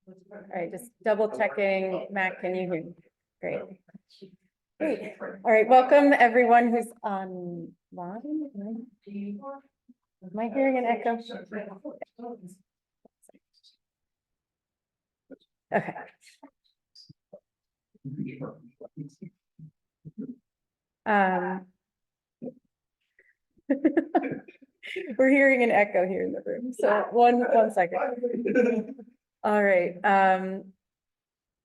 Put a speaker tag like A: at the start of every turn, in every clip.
A: All right, just double checking. Matt, can you hear me? Great. Great. All right, welcome everyone who's online. Am I hearing an echo? Okay. We're hearing an echo here in the room, so one second. All right,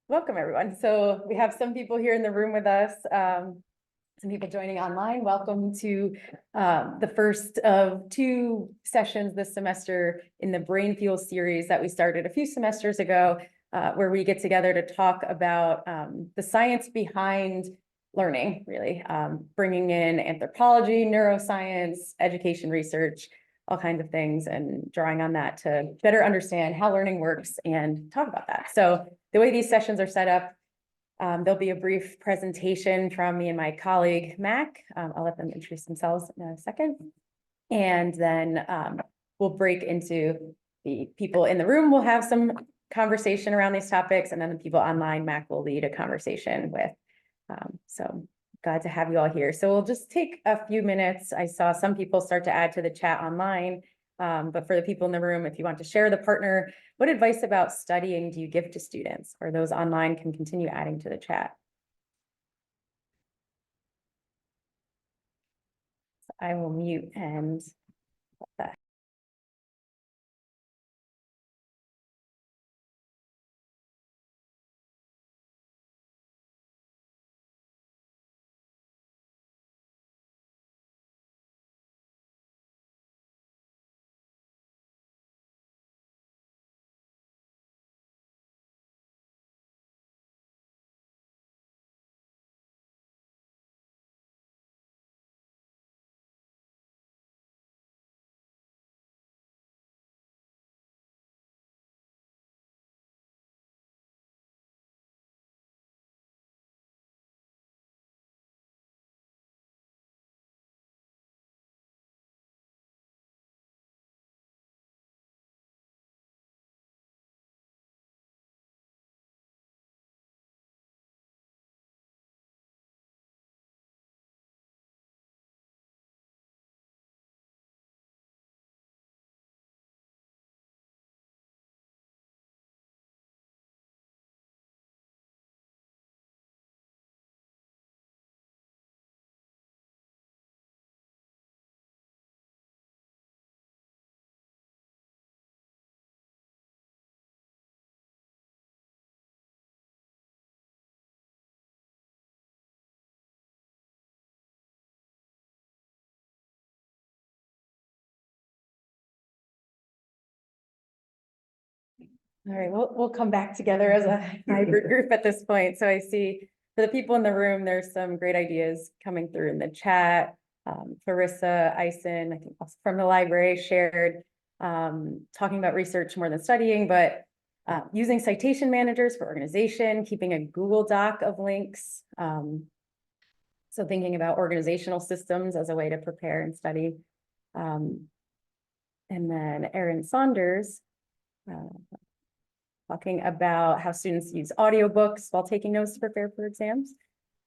A: welcome everyone. So we have some people here in the room with us, some people joining online. Welcome to the first of two sessions this semester in the Brain Fuel series that we started a few semesters ago, where we get together to talk about the science behind learning, really, bringing in anthropology, neuroscience, education research, all kinds of things, and drawing on that to better understand how learning works and talk about that. So the way these sessions are set up, there'll be a brief presentation from me and my colleague, Mac. I'll let them introduce themselves in a second. And then we'll break into the people in the room. We'll have some conversation around these topics, and then the people online, Mac will lead a conversation with. So glad to have you all here. So we'll just take a few minutes. I saw some people start to add to the chat online, but for the people in the room, if you want to share the partner, what advice about studying do you give to students, or those online can continue adding to the chat? So I will mute and let that. All right, we'll come back together as a hybrid group at this point. So I see for the people in the room, there's some great ideas coming through in the chat. Clarissa Eisen, I think also from the library, shared talking about research more than studying, but using citation managers for organization, keeping a Google Doc of links. So thinking about organizational systems as a way to prepare and study. And then Erin Saunders, talking about how students use audiobooks while taking notes to prepare for exams.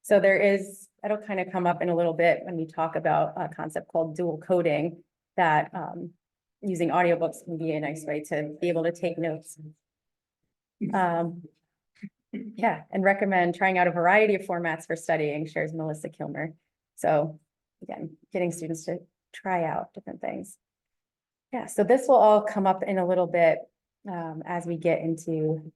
A: So that'll kind of come up in a little bit when we talk about a concept called dual coding, that using audiobooks can be a nice way to be able to take notes. Yeah, and recommend trying out a variety of formats for studying, shares Melissa Kilmer. So again, getting students to try out different things. Yeah, so this will all come up in a little bit as we get into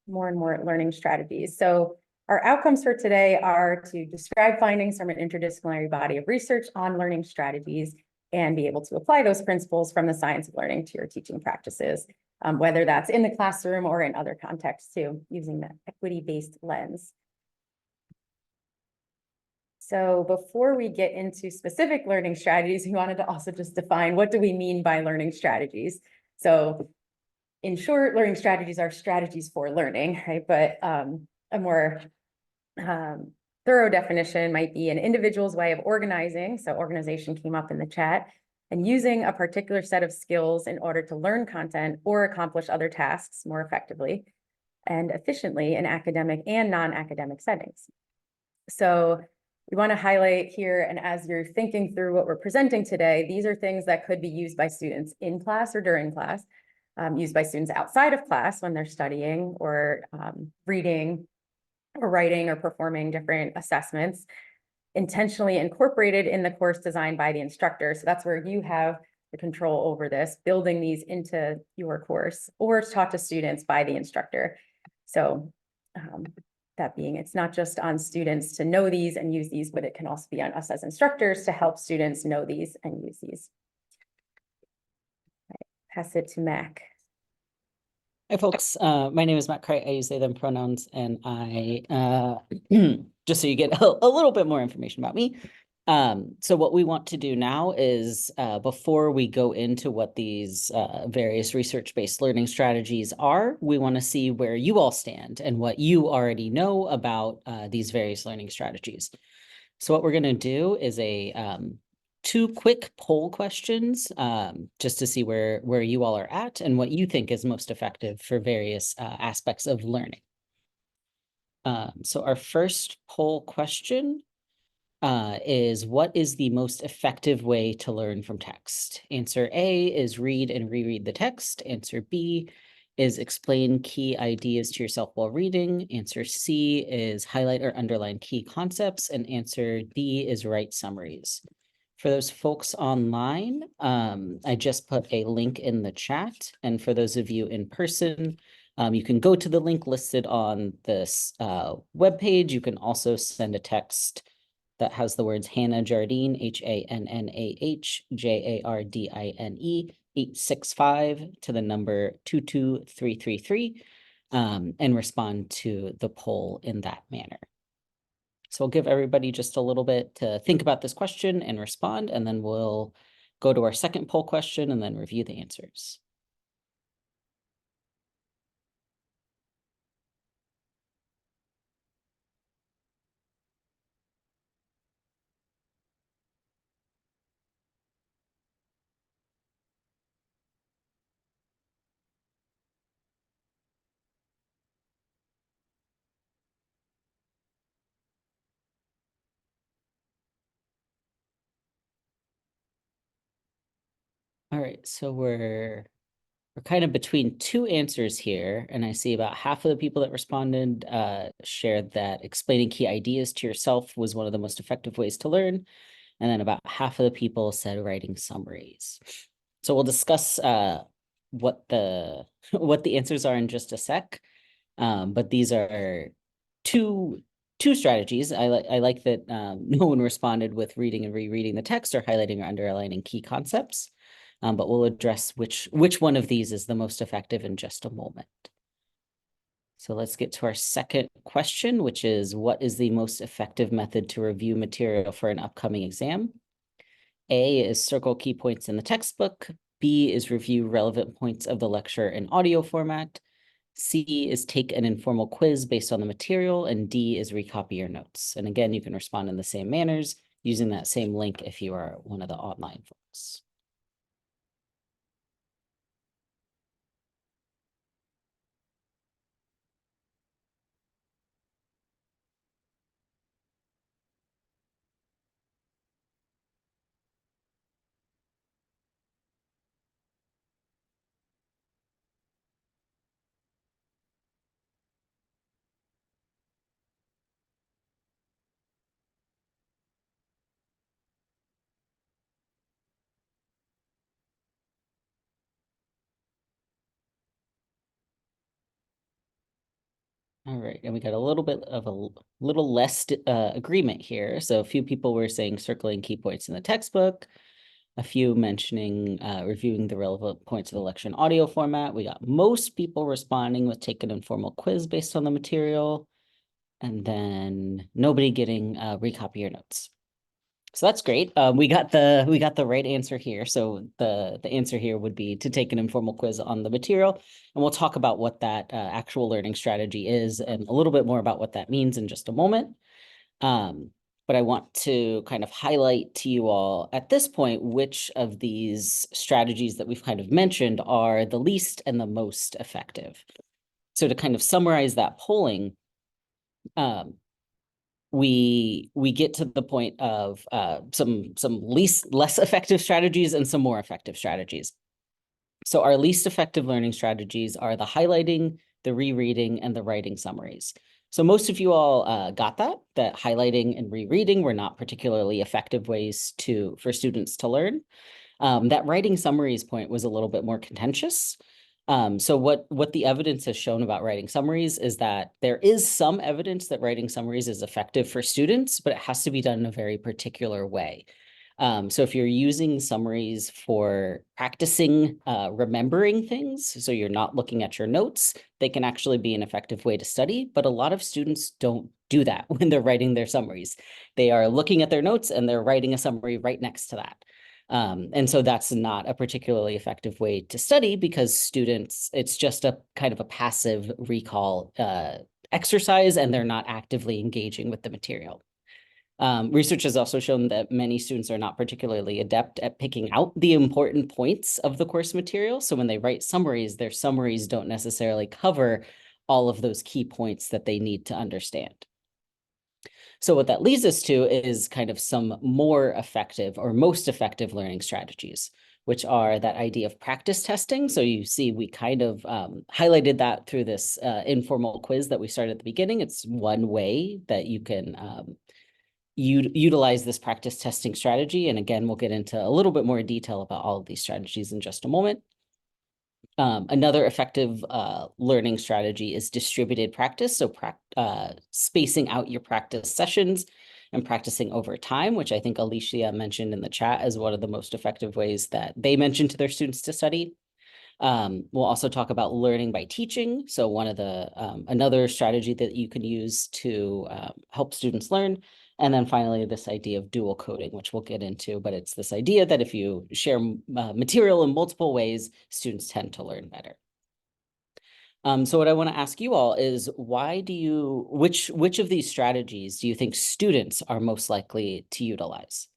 A: more and more learning strategies. So our outcomes for today are to describe findings from an interdisciplinary body of research on learning strategies and be able to apply those principles from the science of learning to your teaching practices, whether that's in the classroom or in other contexts too, using the equity-based lens. So before we get into specific learning strategies, we wanted to also just define, what do we mean by learning strategies? So in short, learning strategies are strategies for learning, right? But a more thorough definition might be an individual's way of organizing. So organization came up in the chat, and using a particular set of skills in order to learn content or accomplish other tasks more effectively. and efficiently in academic and non-academic settings. So we want to highlight here, and as you're thinking through what we're presenting today, these are things that could be used by students in class or during class, used by students outside of class when they're studying or reading or writing or performing different assessments, intentionally incorporated in the course designed by the instructor. So that's where you have the control over this, building these into your course, or taught to students by the instructor. So that being, it's not just on students to know these and use these, but it can also be on us as instructors to help students know these and use these. Right. Pass it to Mac.
B: Hi, folks. My name is Matt Cright. I use they, them pronouns, and I, just so you get a little bit more information about me. So what we want to do now is, before we go into what these various research-based learning strategies are, we want to see where you all stand and what you already know about these various learning strategies. So what we're going to do is a 2 quick poll questions, just to see where you all are at and what you think is most effective for various aspects of learning. So our first poll question is, what is the most effective way to learn from text? Answer A is read and reread the text. Answer B is explain key ideas to yourself while reading. Answer C is highlight or underline key concepts. And answer D is write summaries. For those folks online, I just put a link in the chat. And for those of you in person, you can go to the link listed on this webpage. You can also send a text that has the words Hannah Jardine, HANNAH JARDINE 865 to the number 22333 and respond to the poll in that manner. So I'll give everybody just a little bit to think about this question and respond, and then we'll go to our second poll question and then review the answers. All right, so we're kind of between 2 answers here, and I see about half of the people that responded shared that explaining key ideas to yourself was one of the most effective ways to learn, and then about half of the people said writing summaries. So we'll discuss what the answers are in just a sec, but these are two strategies. I like that no one responded with reading and rereading the text or highlighting or underlining key concepts. But we'll address which one of these is the most effective in just a moment. So let's get to our second question, which is, what is the most effective method to review material for an upcoming exam? A is circle key points in the textbook. B is review relevant points of the lecture in audio format. C is take an informal quiz based on the material. And D is recopy your notes. And again, you can respond in the same manners using that same link if you are one of the online folks. All right, and we got a little bit of a little less agreement here. So a few people were saying circling key points in the textbook, a few mentioning reviewing the relevant points of the lecture in audio format. We got most people responding with take an informal quiz based on the material, and then nobody getting recopy your notes. So that's great. We got the right answer here. So the answer here would be to take an informal quiz on the material, and we'll talk about what that actual learning strategy is and a little bit more about what that means in just a moment. But I want to kind of highlight to you all at this point which of these strategies that we've kind of mentioned are the least and the most effective. So to kind of summarize that polling, we get to the point of some less effective strategies and some more effective strategies. So our least effective learning strategies are the highlighting, the rereading, and the writing summaries. So most of you all got that highlighting and rereading were not particularly effective ways for students to learn. That writing summaries point was a little bit more contentious. So what the evidence has shown about writing summaries is that there is some evidence that writing summaries is effective for students, but it has to be done in a very particular way. So if you're using summaries for practicing remembering things, so you're not looking at your notes, they can actually be an effective way to study, but a lot of students don't do that when they're writing their summaries. They are looking at their notes and they're writing a summary right next to that. And so that's not a particularly effective way to study because students, it's just a kind of a passive recall exercise and they're not actively engaging with the material. Research has also shown that many students are not particularly adept at picking out the important points of the course material. So when they write summaries, their summaries don't necessarily cover all of those key points that they need to understand. So what that leads us to is kind of some more effective or most effective learning strategies, which are that idea of practice testing. So you see, we kind of highlighted that through this informal quiz that we started at the beginning. It's one way that you can utilize this practice testing strategy. And again, we'll get into a little bit more detail about all of these strategies in just a moment. Another effective learning strategy is distributed practice. So spacing out your practice sessions and practicing over time, which I think Alicia mentioned in the chat as one of the most effective ways that they mentioned to their students to study. We'll also talk about learning by teaching. So one of the another strategy that you can use to help students learn. And then finally, this idea of dual coding, which we'll get into, but it's this idea that if you share material in multiple ways, students tend to learn better. So what I want to ask you all is which of these strategies do you think students are most likely to utilize?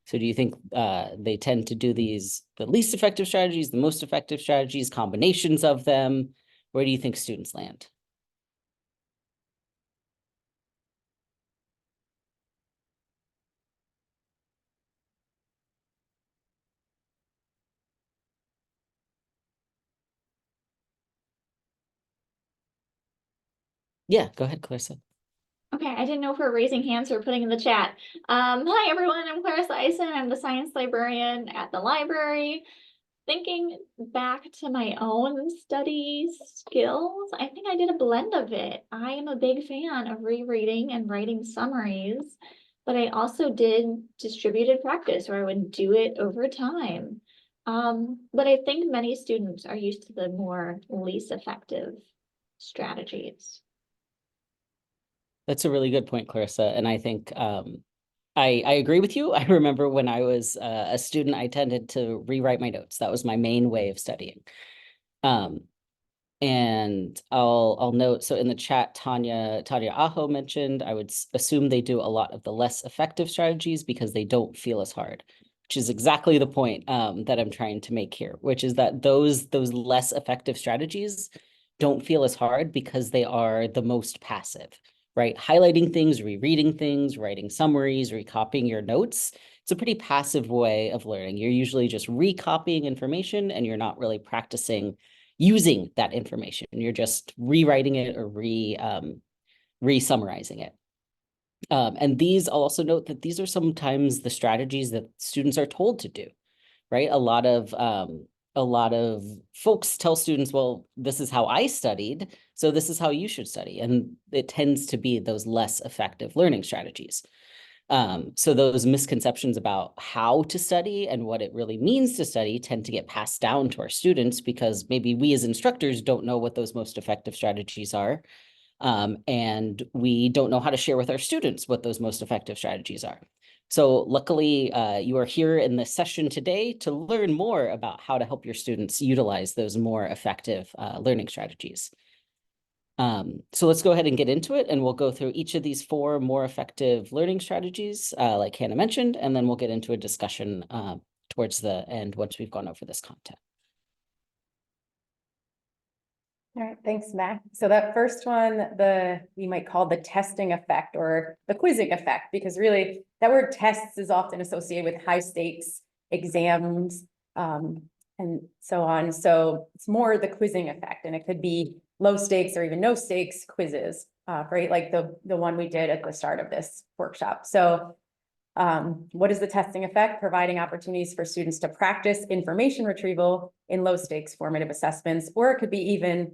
B: So do you think they tend to do the least effective strategies, the most effective strategies, combinations of them? Where do you think students land? Yeah, go ahead, Clarissa.
C: Okay, I didn't know if we were raising hands or putting in the chat. Hi everyone, I'm Clarissa Eisen. I'm the science librarian at the library. Thinking back to my own study skills, I think I did a blend of it. I am a big fan of rereading and writing summaries, but I also did distributed practice where I would do it over time. But I think many students are used to the more least effective strategies.
B: That's a really good point, Clarissa. And I think I agree with you. I remember when I was a student, I tended to rewrite my notes. That was my main way of studying. And I'll note, so in the chat, Tanya Aho mentioned, I would assume they do a lot of the less effective strategies because they don't feel as hard, which is exactly the point that I'm trying to make here, which is that those less effective strategies don't feel as hard because they are the most passive, right? Highlighting things, rereading things, writing summaries, recopying your notes. It's a pretty passive way of learning. You're usually just recopying information and you're not really practicing using that information. You're just rewriting it or re-summarizing it. And these, I'll also note that these are sometimes the strategies that students are told to do, right? A lot of folks tell students, well, this is how I studied, so this is how you should study. And it tends to be those less effective learning strategies. So those misconceptions about how to study and what it really means to study tend to get passed down to our students because maybe we as instructors don't know what those most effective strategies are. And we don't know how to share with our students what those most effective strategies are. So luckily, you are here in this session today to learn more about how to help your students utilize those more effective learning strategies. So let's go ahead and get into it, and we'll go through each of these 4 more effective learning strategies, like Hannah mentioned, and then we'll get into a discussion towards the end once we've gone over this content.
A: All right, thanks, Mac. So that first one, we might call the testing effect or the quizzing effect, because really that word tests is often associated with high stakes exams, and so on. So it's more the quizzing effect, and it could be low stakes or even no stakes quizzes, right? Like the one we did at the start of this workshop. So what is the testing effect? Providing opportunities for students to practice information retrieval in low stakes formative assessments, or it could be even,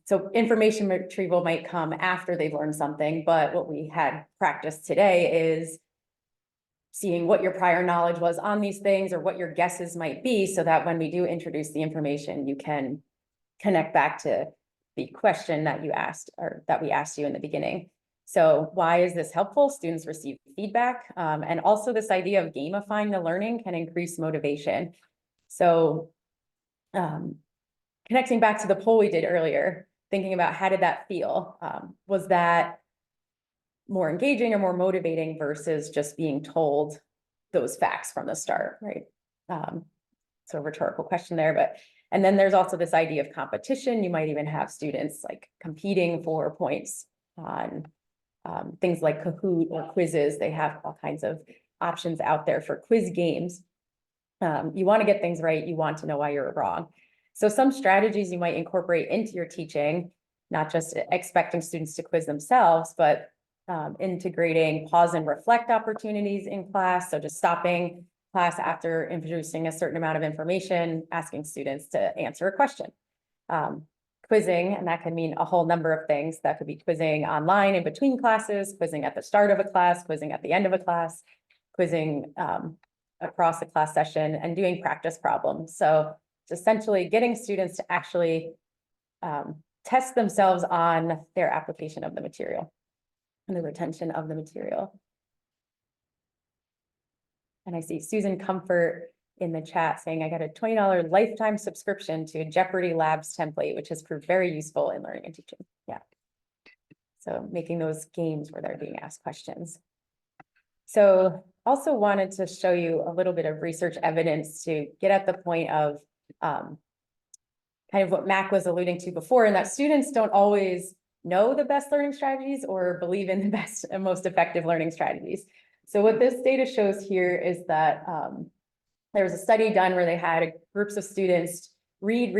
A: so information retrieval might come after they've learned something, but what we had practiced today is seeing what your prior knowledge was on these things or what your guesses might be, so that when we do introduce the information, you can connect back to the question that you asked or that we asked you in the beginning. So why is this helpful? Students receive feedback, and also this idea of gamifying the learning can increase motivation. So connecting back to the poll we did earlier, thinking about how did that feel? Was that more engaging or more motivating versus just being told those facts from the start, right? So a rhetorical question there, but, and then there's also this idea of competition. You might even have students like competing for points on things like Kahoot or quizzes. They have all kinds of options out there for quiz games. You want to get things right. You want to know why you're wrong. So some strategies you might incorporate into your teaching, not just expecting students to quiz themselves, but integrating pause and reflect opportunities in class. So just stopping class after introducing a certain amount of information, asking students to answer a question. Quizzing, and that can mean a whole number of things. That could be quizzing online in between classes, quizzing at the start of a class, quizzing at the end of a class, quizzing across the class session, and doing practice problems. So it's essentially getting students to actually test themselves on their application of the material and the retention of the material. And I see Susan Comfort in the chat saying, I got a $20 lifetime subscription to a Jeopardy Labs template, which has proved very useful in learning and teaching. Yeah. So making those games where they're being asked questions. So also wanted to show you a little bit of research evidence to get at the point of kind of what Mac was alluding to before, and that students don't always know the best learning strategies or believe in the best and most effective learning strategies. So what this data shows here is that there was a study done where they had groups of students read,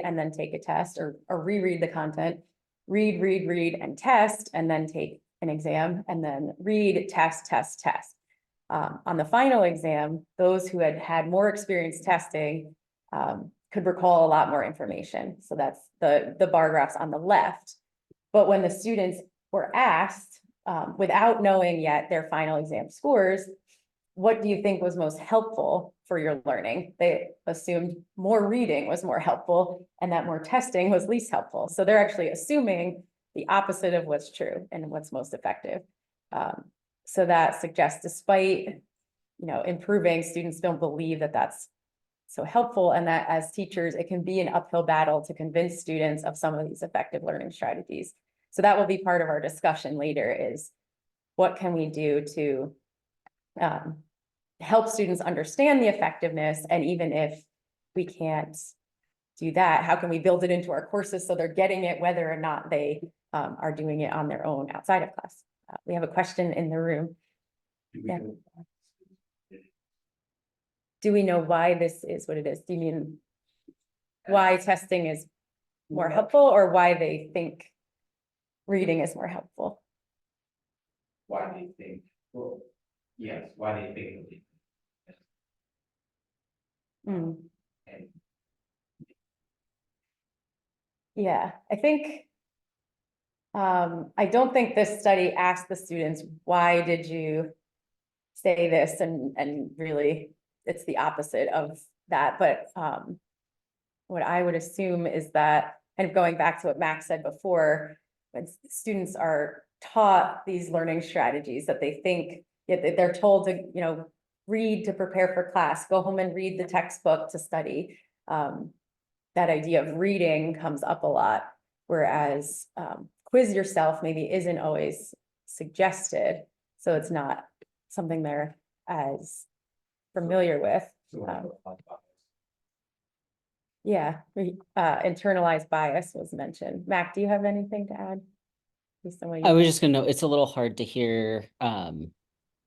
A: and then take a test, or reread the content, read, and test, and then take an exam, and then read, test. On the final exam, those who had had more experience testing could recall a lot more information. So that's the bar graphs on the left. But when the students were asked, without knowing yet their final exam scores, what do you think was most helpful for your learning? They assumed more reading was more helpful and that more testing was least helpful. So they're actually assuming the opposite of what's true and what's most effective. So that suggests, despite, improving, students don't believe that that's so helpful, and that as teachers, it can be an uphill battle to convince students of some of these effective learning strategies. So that will be part of our discussion later, is what can we do to help students understand the effectiveness, and even if we can't do that, how can we build it into our courses so they're getting it whether or not they are doing it on their own outside of class. We have a question in the room. Yeah. Do we know why this is what it is? Do you mean why testing is more helpful, or why they think reading is more helpful?
D: Why they think, well, yes, why they think.
A: Mm.
D: And
A: Yeah, I think, I don't think this study asked the students, why did you say this? And really, it's the opposite of that. But what I would assume is that, kind of going back to what Max said before, when students are taught these learning strategies that they think, they're told to, read to prepare for class, go home and read the textbook to study. That idea of reading comes up a lot, whereas quiz yourself maybe isn't always suggested. So it's not something they're as familiar with. Yeah, internalized bias was mentioned. Mac, do you have anything to add? Based on what you
B: I was
A: said?
B: just gonna note, it's a little hard to hear,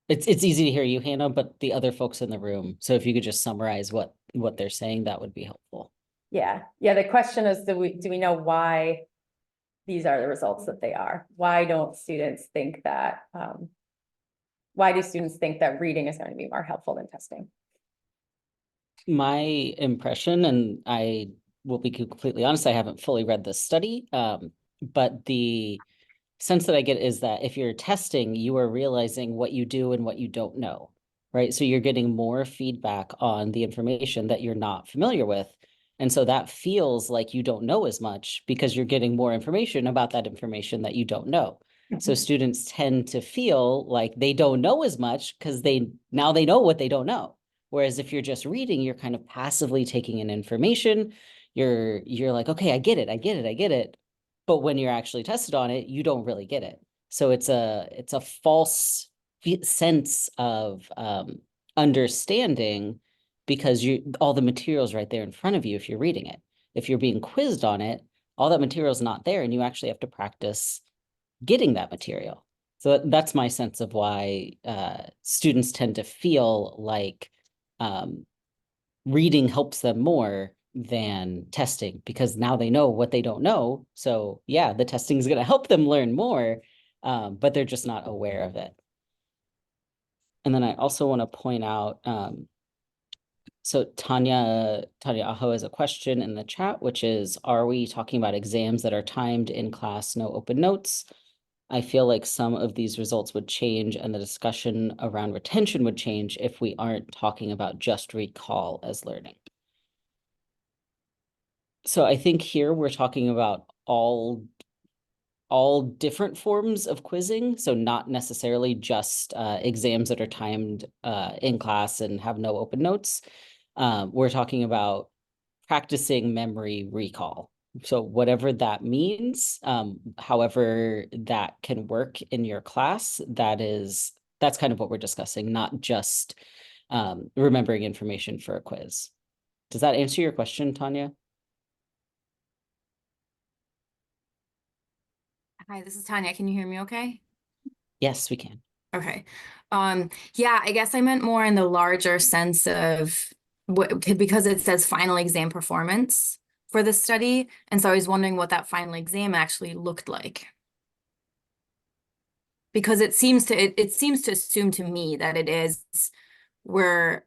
B: it's easy to hear you, Hannah, but the other folks in the room. So if you could just summarize what they're saying, that would be helpful.
A: Yeah, yeah, the question is, do we know why these are the results that they are? Why don't students think that, why do students think that reading is going to be more helpful than testing?
B: My impression, and I will be completely honest, I haven't fully read this study, but the sense that I get is that if you're testing, you are realizing what you do and what you don't know, right? So you're getting more feedback on the information that you're not familiar with. And so that feels like you don't know as much because you're getting more information about that information that you don't know. So students tend to feel like they don't know as much because now they know what they don't know. Whereas if you're just reading, you're kind of passively taking in information. You're like, okay, I get it, I get it, I get it. But when you're actually tested on it, you don't really get it. So it's a false sense of understanding because all the material's right there in front of you if you're reading it. If you're being quizzed on it, all that material is not there, and you actually have to practice getting that material. So that's my sense of why students tend to feel like reading helps them more than testing, because now they know what they don't know. So yeah, the testing is going to help them learn more, but they're just not aware of it. And then I also want to point out, so Tanya Aho has a question in the chat, which is, are we talking about exams that are timed in class, no open notes? I feel like some of these results would change and the discussion around retention would change if we aren't talking about just recall as learning. So I think here we're talking about all different forms of quizzing. So not necessarily just exams that are timed in class and have no open notes. We're talking about practicing memory recall. So whatever that means, however that can work in your class, that's kind of what we're discussing, not just remembering information for a quiz. Does that answer your question, Tanya?
E: Hi, this is Tanya. Can you hear me okay?
B: Yes, we can.
E: Okay. Yeah, I guess I meant more in the larger sense of because it says final exam performance for the study. And so I was wondering what that final exam actually looked like. Because it seems to assume to me that it is we're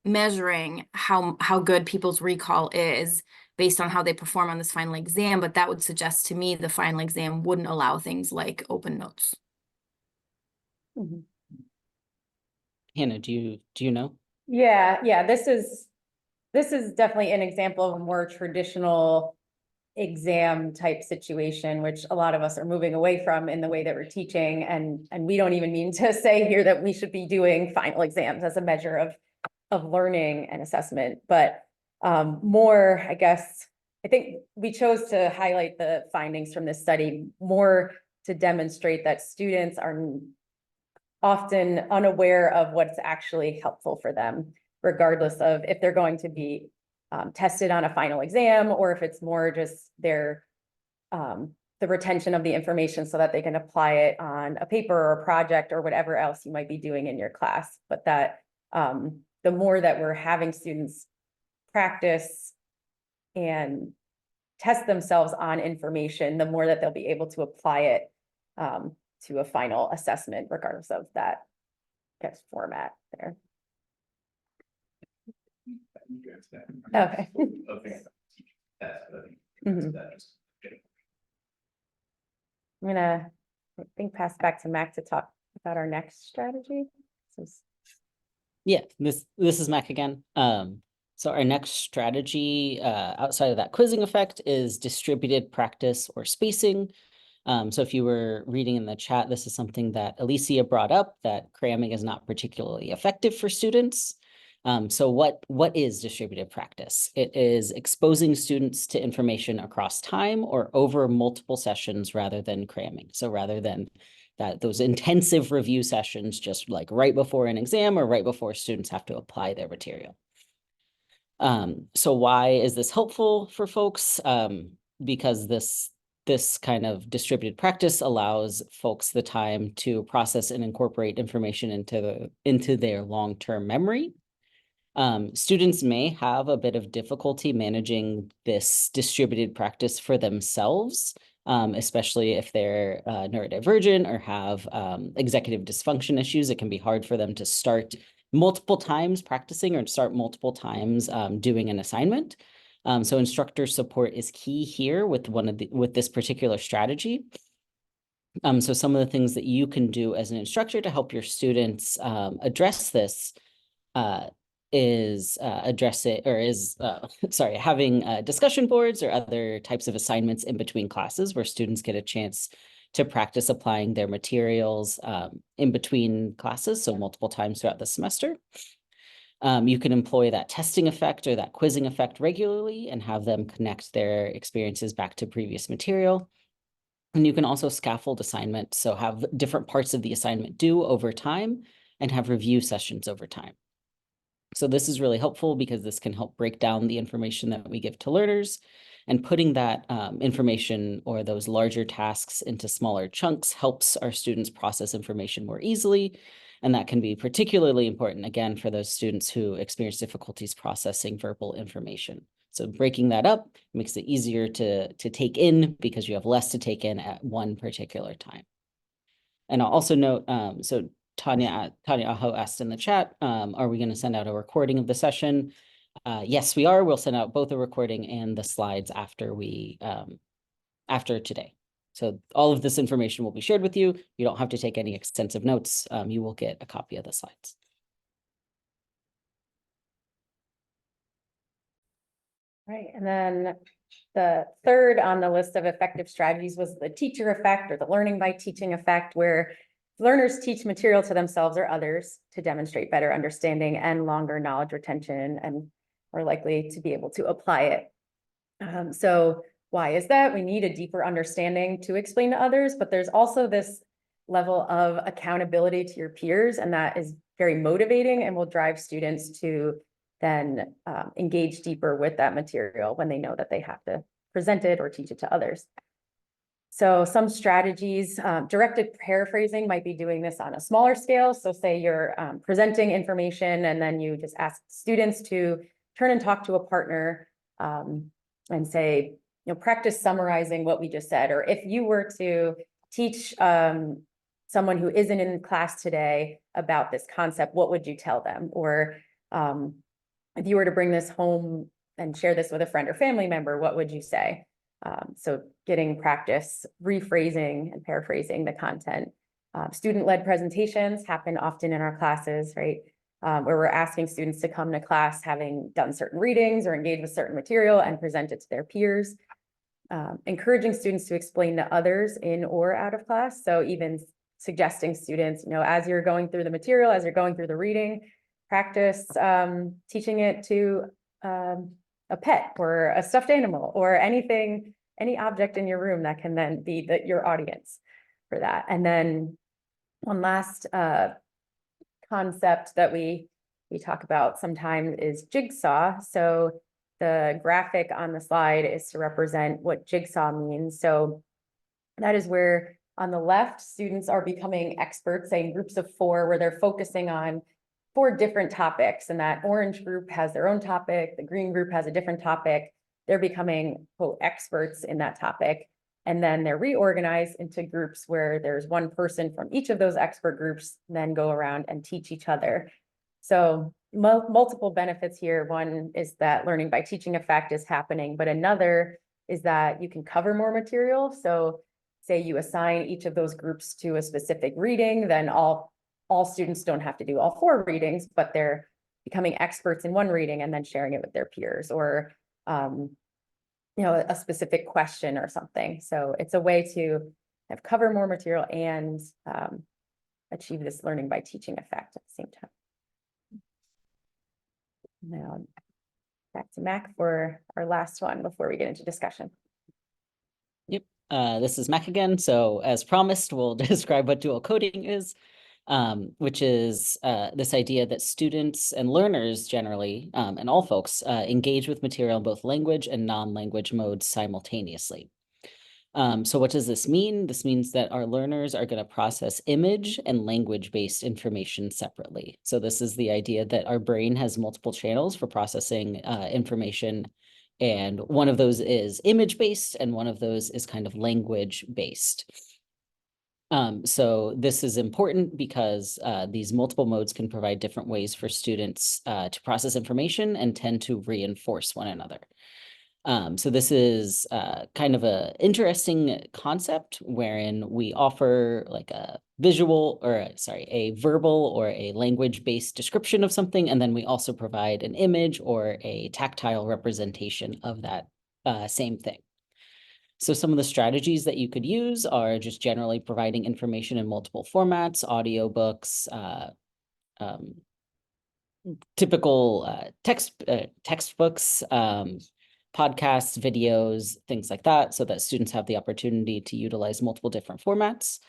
E: measuring how good people's recall is based on how they perform on this final exam, but that would suggest to me the final exam wouldn't allow things like open notes.
A: Mhm.
B: Hannah, do you know?
A: Yeah, this is definitely an example of a more traditional exam type situation, which a lot of us are moving away from in the way that we're teaching. And we don't even mean to say here that we should be doing final exams as a measure of learning and assessment, but more, I guess, I think we chose to highlight the findings from this study more to demonstrate that students are often unaware of what's actually helpful for them, regardless of if they're going to be tested on a final exam, or if it's more just their the retention of the information so that they can apply it on a paper or a project or whatever else you might be doing in your class. But that the more that we're having students practice and test themselves on information, the more that they'll be able to apply it to a final assessment, regardless of that, I guess, format there. Okay. Mhm. I'm gonna, I think, pass back to Mac to talk about our next strategy.
B: Yeah, this is Mac again. So our next strategy outside of that quizzing effect is distributed practice or spacing. So if you were reading in the chat, this is something that Alicia brought up, that cramming is not particularly effective for students. So what is distributed practice? It is exposing students to information across time or over multiple sessions rather than cramming. So rather than those intensive review sessions, just like right before an exam or right before students have to apply their material. So why is this helpful for folks? Because this kind of distributed practice allows folks the time to process and incorporate information into their long-term memory. Students may have a bit of difficulty managing this distributed practice for themselves, especially if they're neurodivergent or have executive dysfunction issues. It can be hard for them to start multiple times practicing or to start multiple times doing an assignment. So instructor support is key here with this particular strategy. So some of the things that you can do as an instructor to help your students address this is having discussion boards or other types of assignments in between classes where students get a chance to practice applying their materials in between classes, so multiple times throughout the semester. You can employ that testing effect or that quizzing effect regularly and have them connect their experiences back to previous material. And you can also scaffold assignment, so have different parts of the assignment due over time and have review sessions over time. So this is really helpful because this can help break down the information that we give to learners, and putting that information or those larger tasks into smaller chunks helps our students process information more easily. And that can be particularly important, again, for those students who experience difficulties processing verbal information. So breaking that up makes it easier to take in because you have less to take in at one particular time. And I'll also note, so Tanya Aho asked in the chat, are we going to send out a recording of the session? Yes, we are. We'll send out both a recording and the slides after today. So all of this information will be shared with you. You don't have to take any extensive notes. You will get a copy of the slides.
A: Right, and then the third on the list of effective strategies was the teacher effect or the learning by teaching effect, where learners teach material to themselves or others to demonstrate better understanding and longer knowledge retention, and are likely to be able to apply it. So why is that? We need a deeper understanding to explain to others, but there's also this level of accountability to your peers, and that is very motivating and will drive students to then engage deeper with that material when they know that they have to present it or teach it to others. So some strategies, directed paraphrasing might be doing this on a smaller scale. So say you're presenting information and then you just ask students to turn and talk to a partner and say, practice summarizing what we just said. Or if you were to teach someone who isn't in class today about this concept, what would you tell them? Or if you were to bring this home and share this with a friend or family member, what would you say? So getting practice, rephrasing and paraphrasing the content. Student-led presentations happen often in our classes, right? Where we're asking students to come to class having done certain readings or engage with certain material and present it to their peers. Encouraging students to explain to others in or out of class. So even suggesting students, as you're going through the material, as you're going through the reading, practice teaching it to a pet or a stuffed animal or any object in your room that can then be your audience for that. And then one last concept that we talk about sometimes is jigsaw. So the graphic on the slide is to represent what jigsaw means. So that is where on the left, students are becoming experts, say in groups of 4, where they're focusing on 4 different topics, and that orange group has their own topic, the green group has a different topic. They're becoming, quote, experts in that topic. And then they're reorganized into groups where there's one person from each of those expert groups, then go around and teach each other. So multiple benefits here. One is that learning by teaching effect is happening, but another is that you can cover more material. So say you assign each of those groups to a specific reading, then all students don't have to do all 4 readings, but they're becoming experts in one reading and then sharing it with their peers, or a specific question or something. So it's a way to cover more material and achieve this learning by teaching effect at the same time. Now back to Mac for our last one before we get into discussion.
B: Yep, this is Mac again. So as promised, we'll describe what dual coding is. which is this idea that students and learners generally, and all folks, engage with material in both language and non-language modes simultaneously. So what does this mean? This means that our learners are going to process image and language-based information separately. So this is the idea that our brain has multiple channels for processing information, and one of those is image-based, and one of those is kind of language-based. So this is important because these multiple modes can provide different ways for students to process information and tend to reinforce one another. So this is kind of a interesting concept wherein we offer like a visual or a verbal or a language-based description of something, and then we also provide an image or a tactile representation of that same thing. So some of the strategies that you could use are just generally providing information in multiple formats, audiobooks, typical textbooks, podcasts, videos, things like that, so that students have the opportunity to utilize multiple different formats.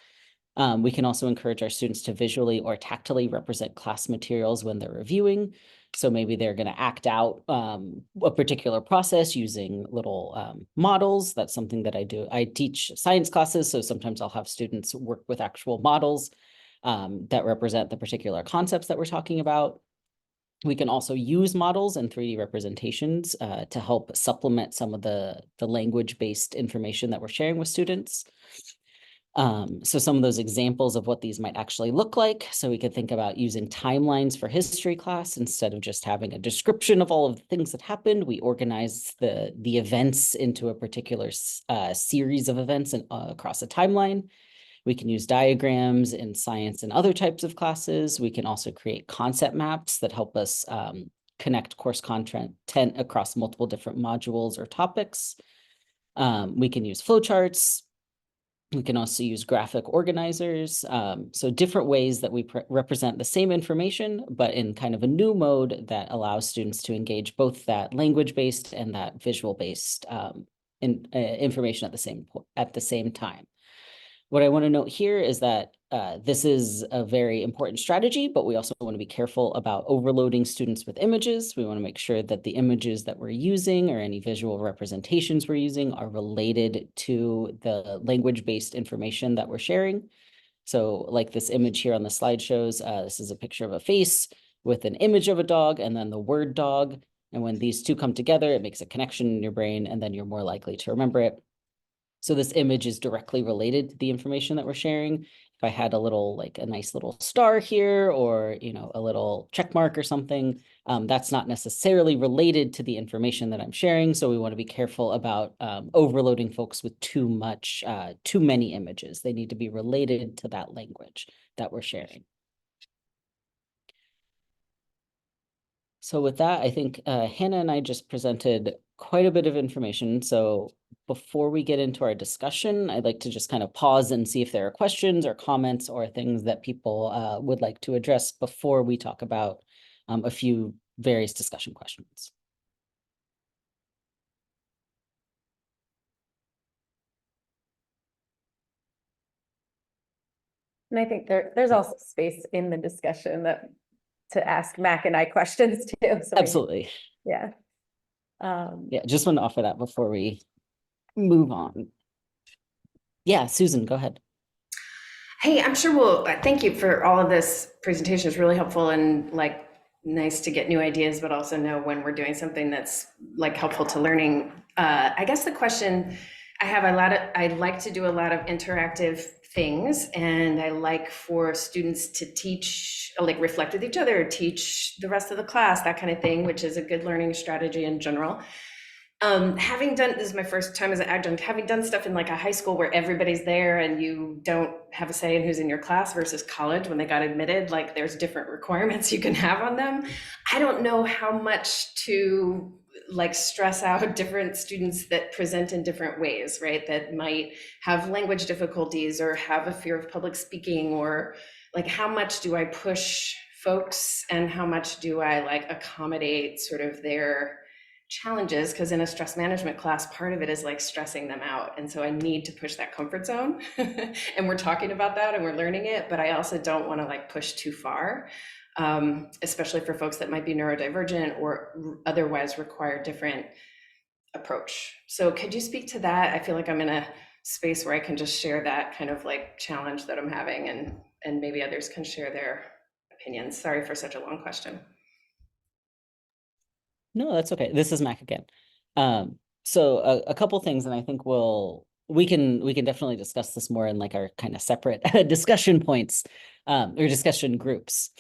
B: We can also encourage our students to visually or tactily represent class materials when they're reviewing. So maybe they're going to act out a particular process using little models. That's something that I do. I teach science classes, so sometimes I'll have students work with actual models that represent the particular concepts that we're talking about. We can also use models and 3D representations to help supplement some of the language-based information that we're sharing with students. So some of those examples of what these might actually look like. So we could think about using timelines for history class. Instead of just having a description of all of the things that happened, we organize the events into a particular series of events across a timeline. We can use diagrams in science and other types of classes. We can also create concept maps that help us connect course content across multiple different modules or topics. We can use flowcharts. We can also use graphic organizers. So different ways that we represent the same information, but in kind of a new mode that allows students to engage both that language-based and that visual-based information at the same time. What I want to note here is that this is a very important strategy, but we also want to be careful about overloading students with images. We want to make sure that the images that we're using or any visual representations we're using are related to the language-based information that we're sharing. So like this image here on the slide shows, this is a picture of a face with an image of a dog and then the word dog. And when these two come together, it makes a connection in your brain, and then you're more likely to remember it. So this image is directly related to the information that we're sharing. If I had a little, like a nice little star here, or, you know, a little check mark or something, that's not necessarily related to the information that I'm sharing. So we want to be careful about overloading folks with too many images. They need to be related to that language that we're sharing. So with that, I think Hannah and I just presented quite a bit of information. So before we get into our discussion, I'd like to just kind of pause and see if there are questions or comments or things that people would like to address before we talk about a few various discussion questions.
A: And I think there's also space in the discussion to ask Mac and I questions too. So maybe-
B: Absolutely.
A: yeah.
B: Yeah, just want to offer that before we move on. Yeah, Susan, go ahead.
F: Hey, I'm sure thank you for all of this presentation. It's really helpful and like nice to get new ideas, but also know when we're doing something that's like helpful to learning. I guess the question I have I like to do a lot of interactive things, and I like for students to teach, like reflect with each other, teach the rest of the class, that kind of thing, which is a good learning strategy in general. Having done, this is my first time as an adjunct, having done stuff in like a high school where everybody's there and you don't have a say in who's in your class versus college when they got admitted, like there's different requirements you can have on them. I don't know how much to like stress out different students that present in different ways, right? That might have language difficulties or have a fear of public speaking, or like how much do I push folks and how much do I like accommodate sort of their challenges, because in a stress management class, part of it is like stressing them out. And so I need to push that comfort zone. And we're talking about that and we're learning it, but I also don't want to like push too far, especially for folks that might be neurodivergent or otherwise require different approach. So could you speak to that? I feel like I'm in a space where I can just share that kind of like challenge that I'm having, and maybe others can share their opinions. Sorry for such a long question.
B: No, that's okay. This is Mac again. So a couple things, and I think we can definitely discuss this more in like our kind of separate discussion points, or discussion groups.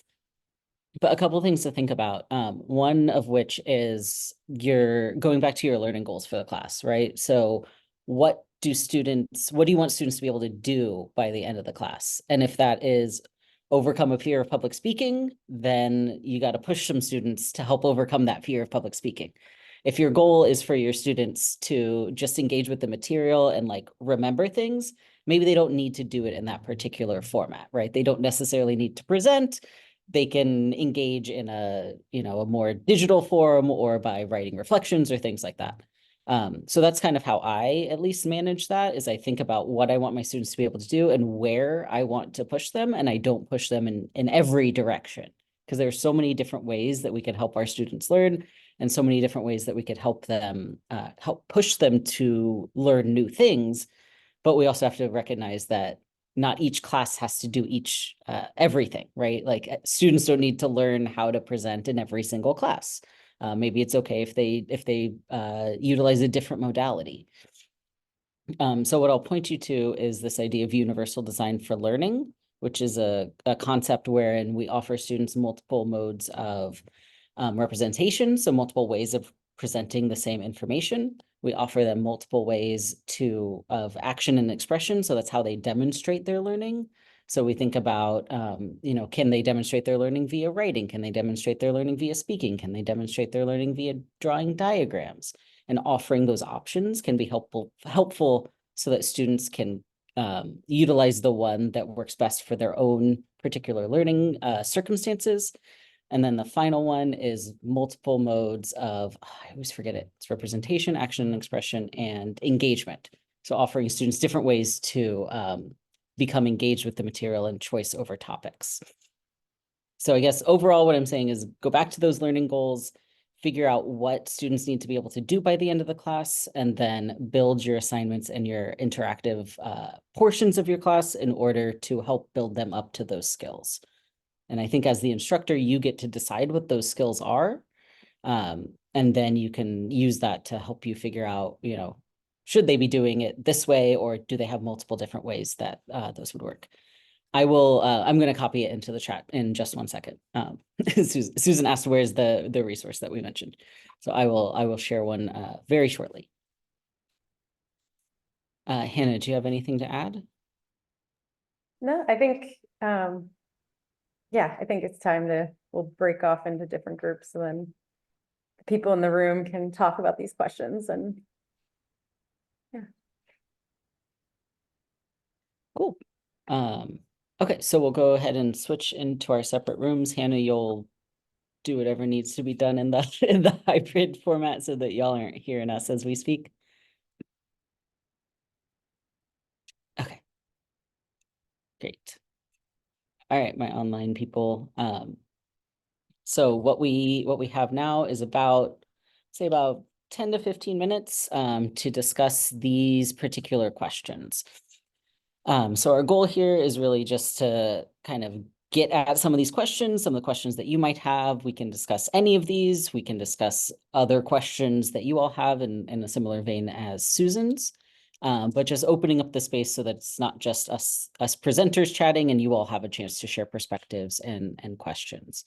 B: But a couple things to think about. One of which is you're going back to your learning goals for the class, right? So what do you want students to be able to do by the end of the class? And if that is overcome a fear of public speaking, then you got to push some students to help overcome that fear of public speaking. If your goal is for your students to just engage with the material and like remember things, maybe they don't need to do it in that particular format, right? They don't necessarily need to present. They can engage in a more digital forum or by writing reflections or things like that. So that's kind of how I at least manage that, is I think about what I want my students to be able to do and where I want to push them, and I don't push them in every direction, because there's so many different ways that we can help our students learn, and so many different ways that we could help them help push them to learn new things. But we also have to recognize that not each class has to do everything, right? Like students don't need to learn how to present in every single class. Maybe it's okay if they utilize a different modality. So what I'll point you to is this idea of universal design for learning, which is a concept wherein we offer students multiple modes of representation, so multiple ways of presenting the same information. We offer them multiple ways of action and expression, so that's how they demonstrate their learning. So we think about, can they demonstrate their learning via writing? Can they demonstrate their learning via speaking? Can they demonstrate their learning via drawing diagrams? And offering those options can be helpful so that students can utilize the one that works best for their own particular learning circumstances. And then the final one is multiple modes of, I always forget it, it's representation, action and expression, and engagement. So offering students different ways to become engaged with the material and choice over topics. So I guess overall what I'm saying is go back to those learning goals, figure out what students need to be able to do by the end of the class, and then build your assignments and your interactive portions of your class in order to help build them up to those skills. And I think as the instructor, you get to decide what those skills are. And then you can use that to help you figure out, should they be doing it this way, or do they have multiple different ways that those would work? I'm going to copy it into the chat in just 1 second. Susan asked, where's the resource that we mentioned? So I will share one very shortly. Hannah, do you have anything to add?
A: No, I think, I think it's time we'll break off into different groups, so then the people in the room can talk about these questions and.
B: Cool. Okay, so we'll go ahead and switch into our separate rooms. Hannah, you'll do whatever needs to be done in the hybrid format so that y'all aren't hearing us as we speak. Okay. Great. All right, my online people. So what we have now is about 10 to 15 minutes to discuss these particular questions. So our goal here is really just to kind of get at some of these questions, some of the questions that you might have. We can discuss any of these. We can discuss other questions that you all have in a similar vein as Susan's. But just opening up the space so that it's not just us presenters chatting, and you all have a chance to share perspectives and questions.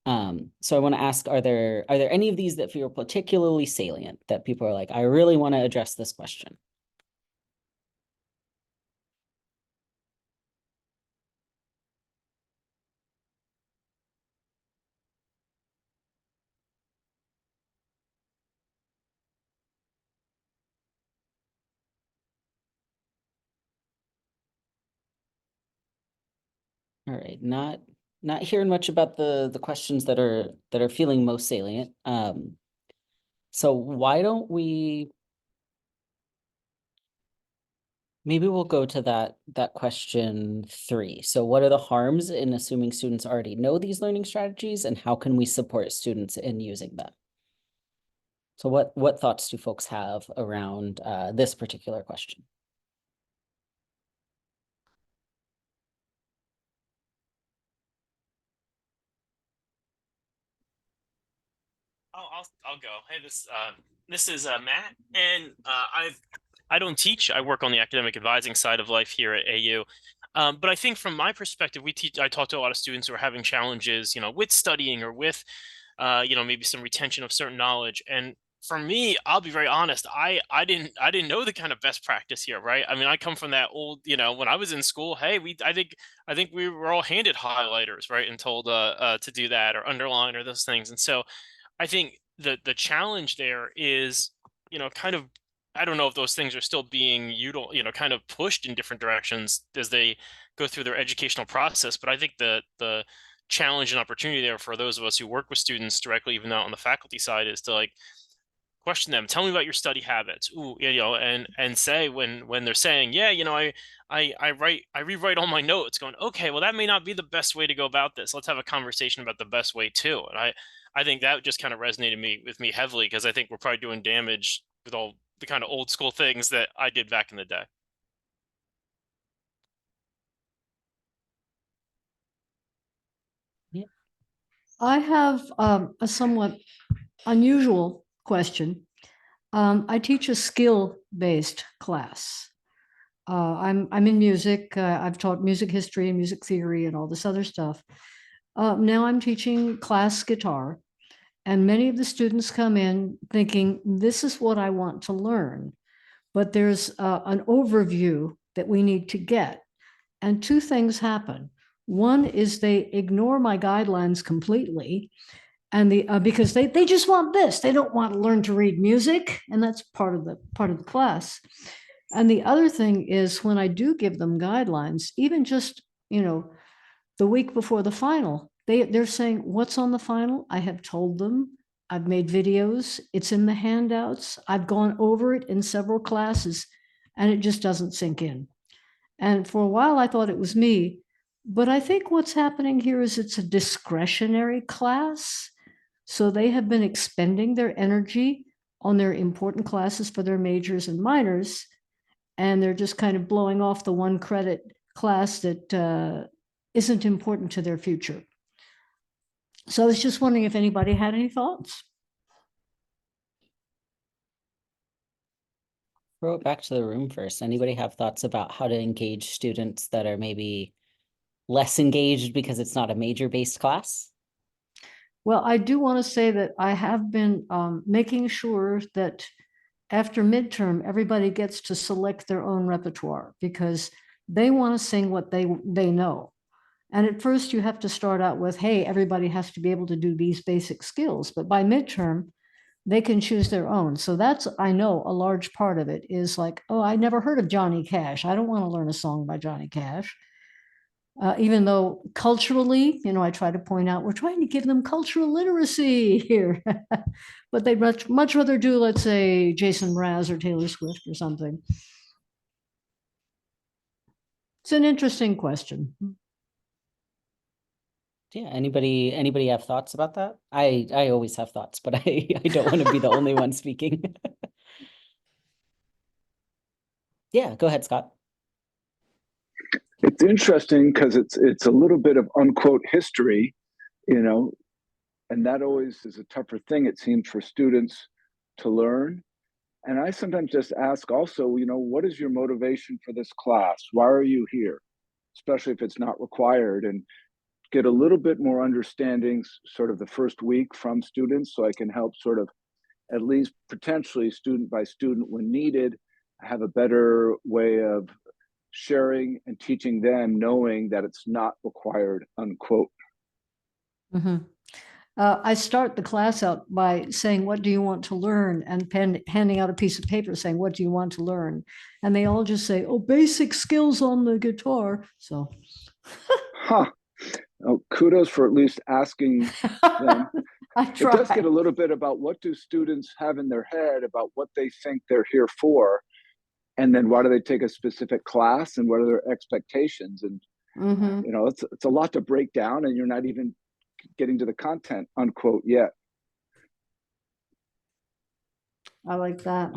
B: So I want to ask, are there any of these that feel particularly salient, that people are like, I really want to address this question? All right, not hearing much about the questions that are feeling most salient. So why don't we, maybe we'll go to that question 3. So what are the harms in assuming students already know these learning strategies, and how can we support students in using them? So what thoughts do folks have around this particular question?
G: I'll go. Hey, this is Matt, and I don't teach. I work on the academic advising side of life here at AU. But I think from my perspective, I talk to a lot of students who are having challenges, with studying or with, maybe some retention of certain knowledge. And for me, I'll be very honest. I didn't know the kind of best practice here, right? I mean, I come from that old, when I was in school. Hey, I think we were all handed highlighters, right, and told to do that or underline or those things. And so I think the challenge there is, kind of, I don't know if those things are still being kind of pushed in different directions as they go through their educational process. But I think the challenge and opportunity there for those of us who work with students directly, even out on the faculty side, is to like question them, tell me about your study habits. Ooh, and say when they're saying, yeah, I rewrite all my notes, going, okay, well, that may not be the best way to go about this. Let's have a conversation about the best way too. And I think that just kind of resonated with me heavily, because I think we're probably doing damage with all the kind of old school things that I did back in the day.
H: I have a somewhat unusual question. I teach a skill-based class. I'm in music. I've taught music history and music theory and all this other stuff. Now I'm teaching class guitar, and many of the students come in thinking, this is what I want to learn. But there's an overview that we need to get. And two things happen. One is they ignore my guidelines completely, and because they just want this. They don't want to learn to read music, and that's part of the class. And the other thing is, when I do give them guidelines, even just the week before the final, they're saying, what's on the final? I have told them. I've made videos. It's in the handouts. I've gone over it in several classes, and it just doesn't sink in. And for a while, I thought it was me. But I think what's happening here is it's a discretionary class. So they have been expending their energy on their important classes for their majors and minors, and they're just kind of blowing off the 1 credit class that isn't important to their future. So I was just wondering if anybody had any thoughts.
B: Throw it back to the room first. Anybody have thoughts about how to engage students that are maybe less engaged because it's not a major-based class?
H: Well, I do want to say that I have been making sure that after midterm, everybody gets to select their own repertoire, because they want to sing what they know. And at first you have to start out with, hey, everybody has to be able to do these basic skills, but by midterm, they can choose their own. So that's, I know a large part of it is like, oh, I never heard of Johnny Cash. I don't want to learn a song by Johnny Cash. Even though culturally, I try to point out, we're trying to give them cultural literacy here, but they'd much rather do, let's say, Jason Mraz or Taylor Swift or something. It's an interesting question.
B: Yeah, anybody have thoughts about that? I always have thoughts, but I don't want to be the only one speaking. Yeah, go ahead, Scott.
I: It's interesting because it's a little bit of unquote history, and that always is a tougher thing, it seems, for students to learn. And I sometimes just ask also, what is your motivation for this class? Why are you here? Especially if it's not required, and get a little bit more understanding sort of the first week from students, so I can help sort of, at least potentially student by student when needed, have a better way of sharing and teaching them, knowing that it's not required, unquote.
H: Mm-hmm. I start the class out by saying, what do you want to learn? And handing out a piece of paper saying, what do you want to learn? And they all just say, oh, basic skills on the guitar. So.
I: Huh. Oh, kudos for at least asking them.
H: I
I: It does
H: try.
I: get a little bit about what do students have in their head about what they think they're here for, and then why do they take a specific class, and what are their expectations? And
H: Mhm.
I: you know, it's a lot to break down, and you're not even getting to the content, unquote, yet.
H: I like that.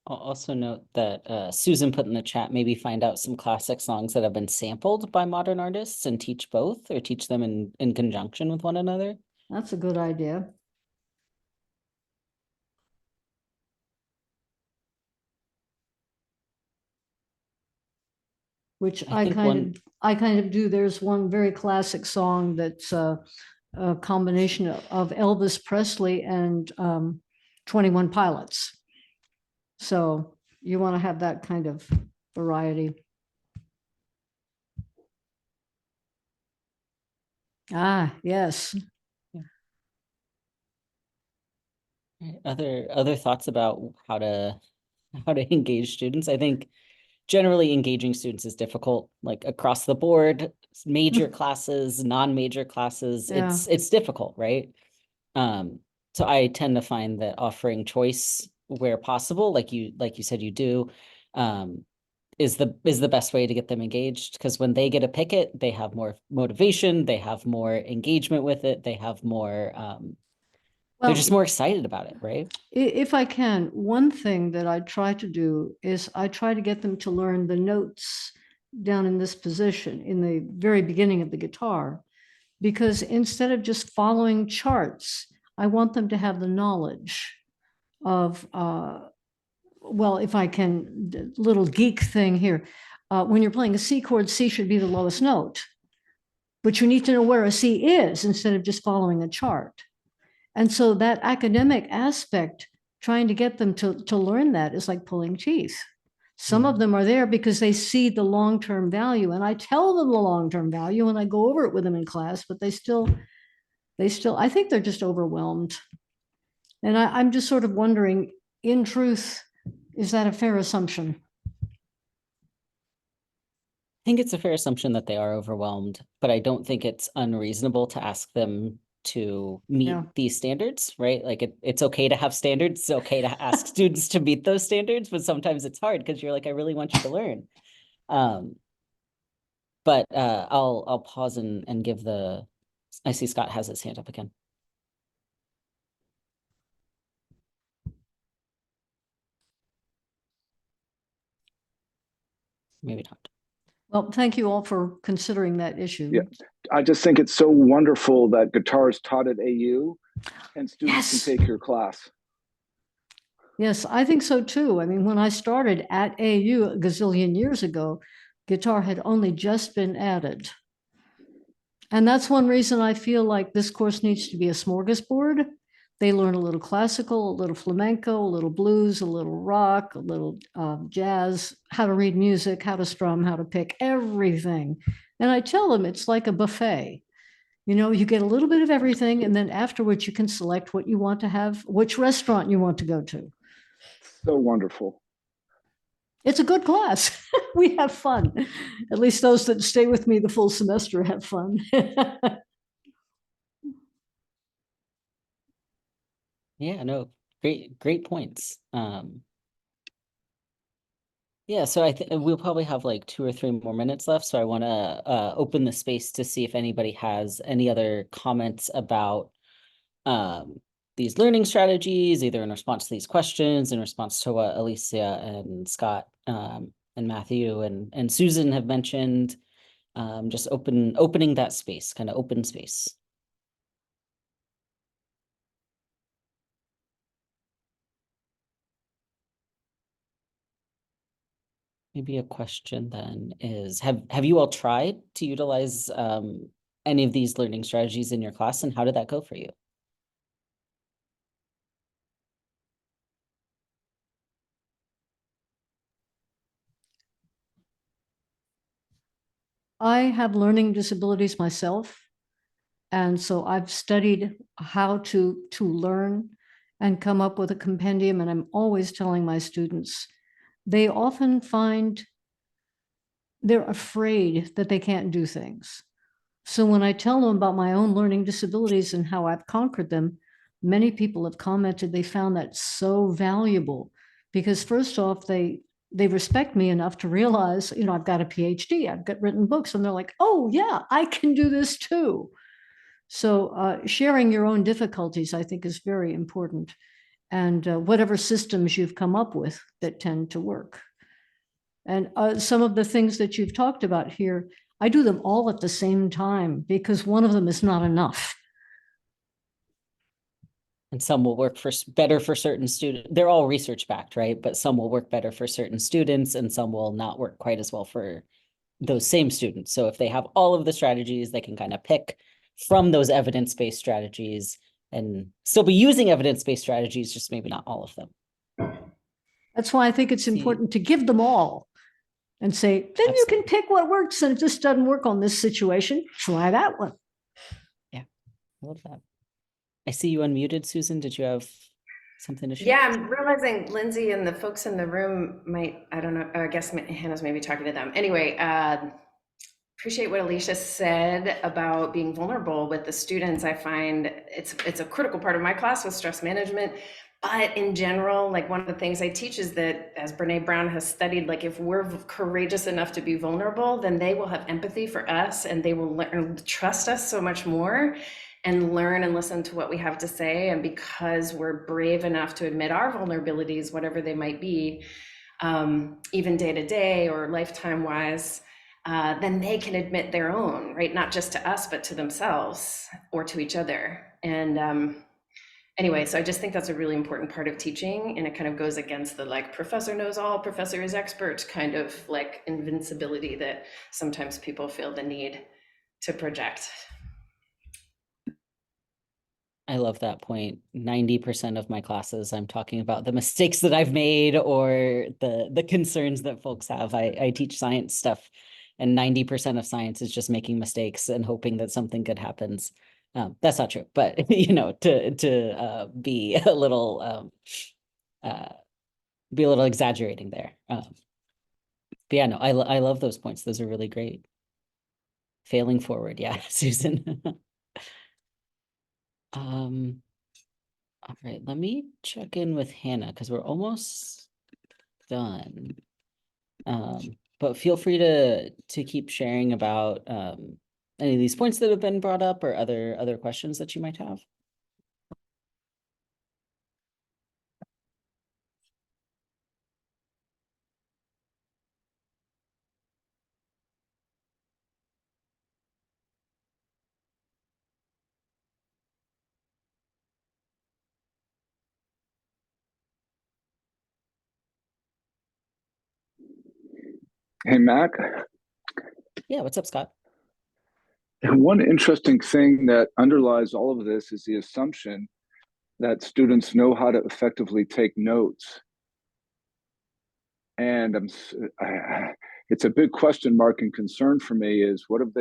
B: I'll also note that Susan put in the chat, maybe find out some classic songs that have been sampled by modern artists and teach both, or teach them in conjunction with one another.
H: That's a good idea. Which
B: I think one-
H: I kind of do. There's one very classic song that's a combination of Elvis Presley and 21 Pilots. So you want to have that kind of variety. Ah, yes.
B: Other thoughts about how to engage students? I think generally engaging students is difficult, like across the board, major classes, non-major classes,
H: Yeah.
B: it's difficult, right? So I tend to find that offering choice where possible, like you said you do, is the best way to get them engaged, because when they get to pick it, they have more motivation, they have more engagement with it, they have more they're
H: Well,
B: just more excited about it, right?
H: If I can, one thing that I try to do is I try to get them to learn the notes down in this position in the very beginning of the guitar, because instead of just following charts, I want them to have the knowledge of, well, if I can, little geek thing here. When you're playing a C chord, C should be the lowest note, but you need to know where a C is instead of just following a chart. And so that academic aspect, trying to get them to learn that is like pulling teeth. Some of them are there because they see the long-term value, and I tell them the long-term value and I go over it with them in class, but they still, I think they're just overwhelmed. And I'm just sort of wondering, in truth, is that a fair assumption?
B: I think it's a fair assumption that they are overwhelmed, but I don't think it's unreasonable to ask them to meet
H: Yeah.
B: these standards, right? Like it's okay to have standards. It's okay to ask students to meet those standards, but sometimes it's hard because you're like, I really want you to learn. But I'll pause and give I see Scott has his hand up again. Maybe not.
H: Well, thank you all for considering that issue.
I: Yeah. I just think it's so wonderful that guitar is taught at AU and students
H: Yes.
I: can take your class.
H: Yes, I think so too. I mean, when I started at AU a gazillion years ago, guitar had only just been added. And that's one reason I feel like this course needs to be a smorgasbord. They learn a little classical, a little flamenco, a little blues, a little rock, a little jazz, how to read music, how to strum, how to pick, everything. And I tell them it's like a buffet. You know, you get a little bit of everything, and then afterwards you can select what you want to have, which restaurant you want to go to.
I: So wonderful.
H: It's a good class. We have fun. At least those that stay with me the full semester have fun.
B: Yeah, no, great points. Yeah, so I think we'll probably have like 2 or 3 more minutes left. So I want to open the space to see if anybody has any other comments about these learning strategies, either in response to these questions, in response to what Alicia and Scott and Matthew and Susan have mentioned. Just opening that space, kind of open space. Maybe a question then is, have you all tried to utilize any of these learning strategies in your class, and how did that go for you?
H: I have learning disabilities myself. And so I've studied how to learn and come up with a compendium. And I'm always telling my students, they often find they're afraid that they can't do things. So when I tell them about my own learning disabilities and how I've conquered them, many people have commented they found that so valuable because first off, they respect me enough to realize, you know, I've got a PhD, I've got written books, and they're like, oh yeah, I can do this too. So sharing your own difficulties, I think, is very important. And whatever systems you've come up with that tend to work. And some of the things that you've talked about here, I do them all at the same time because one of them is not enough.
B: And some will work better for certain students. They're all research backed, right? But some will work better for certain students and some will not work quite as well for those same students. So if they have all of the strategies, they can kind of pick from those evidence-based strategies and still be using evidence-based strategies, just maybe not all of them.
H: That's why I think it's important to give them all and say, then you can pick what works. And if this doesn't work on this situation, try that one.
B: Yeah, I love that. I see you unmuted, Susan. Did you have something to share?
F: Yeah, I'm realizing Lindsay and the folks in the room might, I don't know, I guess Hannah's maybe talking to them. Anyway, appreciate what Alicia said about being vulnerable with the students. I find it's a critical part of my class with stress management. But in general, like one of the things I teach is that, as Brene Brown has studied, like if we're courageous enough to be vulnerable, then they will have empathy for us and they will learn, trust us so much more and learn and listen to what we have to say. And because we're brave enough to admit our vulnerabilities, whatever they might be, even day to day or lifetime wise, then they can admit their own, right? Not just to us, but to themselves or to each other. And anyway, so I just think that's a really important part of teaching. And it kind of goes against the like professor knows all, professor is expert kind of like invincibility that sometimes people feel the need to project.
B: I love that point. 90% of my classes, I'm talking about the mistakes that I've made or the concerns that folks have. I teach science stuff, and 90% of science is just making mistakes and hoping that something good happens. That's not true, but you know, to be a little exaggerating there. But yeah, no, I love those points. Those are really great. Failing forward, yeah, Susan. All right, let me check in with Hannah because we're almost done. But feel free to keep sharing about any of these points that have been brought up or other questions that you might have.
I: Hey, Mac.
B: Yeah, what's up, Scott?
I: And one interesting thing that underlies all of this is the assumption that students know how to effectively take notes. And it's a big question mark and concern for me is how have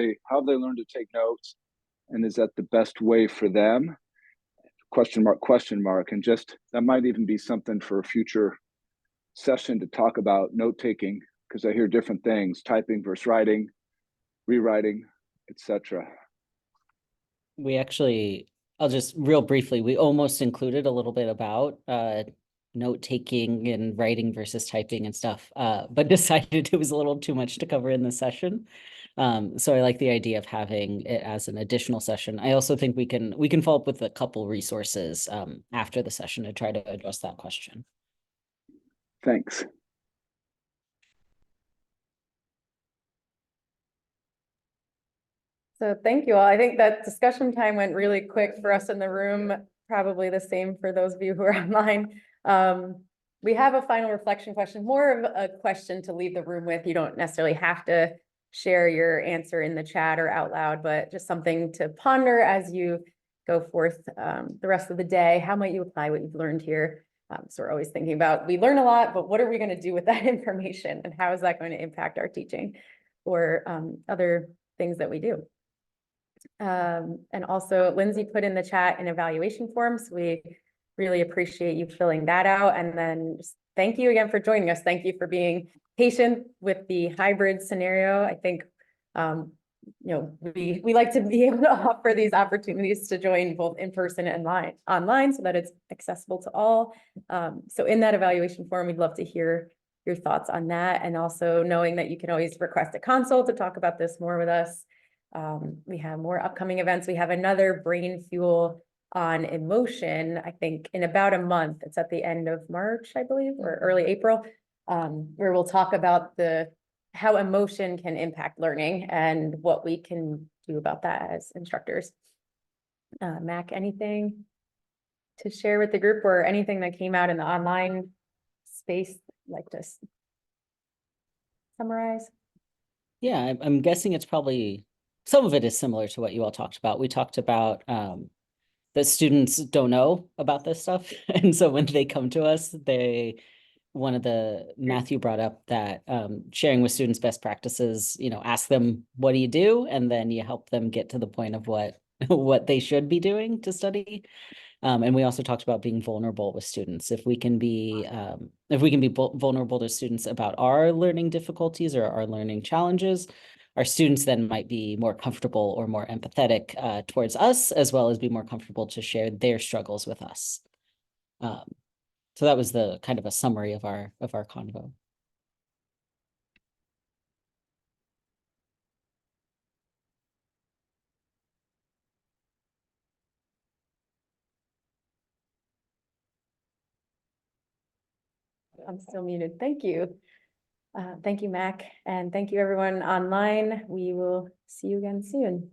I: they learned to take notes? And is that the best way for them? Question mark. And just, that might even be something for a future session to talk about note taking, because I hear different things, typing versus writing, rewriting, etc.
B: We actually, I'll just real briefly, we almost included a little bit about note taking and writing versus typing and stuff, but decided it was a little too much to cover in this session. So I like the idea of having it as an additional session. I also think we can follow up with a couple resources after the session to try to address that question.
I: Thanks.
A: So thank you all. I think that discussion time went really quick for us in the room, probably the same for those of you who are online. We have a final reflection question, more of a question to leave the room with. You don't necessarily have to share your answer in the chat or out loud, but just something to ponder as you go forth the rest of the day. How might you apply what you've learned here? So we're always thinking about, we learn a lot, but what are we going to do with that information? And how is that going to impact our teaching or other things that we do? And also Lindsay put in the chat an evaluation form. So we really appreciate you filling that out. And then just thank you again for joining us. Thank you for being patient with the hybrid scenario. I think we like to be able to offer these opportunities to join both in person and online so that it's accessible to all. So in that evaluation form, we'd love to hear your thoughts on that, and also knowing that you can always request a consult to talk about this more with us. We have more upcoming events. We have another Brain Fuel on emotion, I think in about a month. It's at the end of March, I believe, or early April, where we'll talk about how emotion can impact learning and what we can do about that as instructors. Mac, anything to share with the group, or anything that came out in the online space, like to summarize?
B: Yeah, I'm guessing it's probably, some of it is similar to what you all talked about. We talked about that students don't know about this stuff. And so when they come to us, Matthew brought up that sharing with students best practices, ask them, what do you do? And then you help them get to the point of what they should be doing to study. And we also talked about being vulnerable with students. If we can be vulnerable to students about our learning difficulties or our learning challenges, our students then might be more comfortable or more empathetic towards us, as well as be more comfortable to share their struggles with us. So that was the kind of a summary of our convo.
A: I'm still muted. Thank you. Thank you, Mac, and thank you everyone online. We will see you again soon.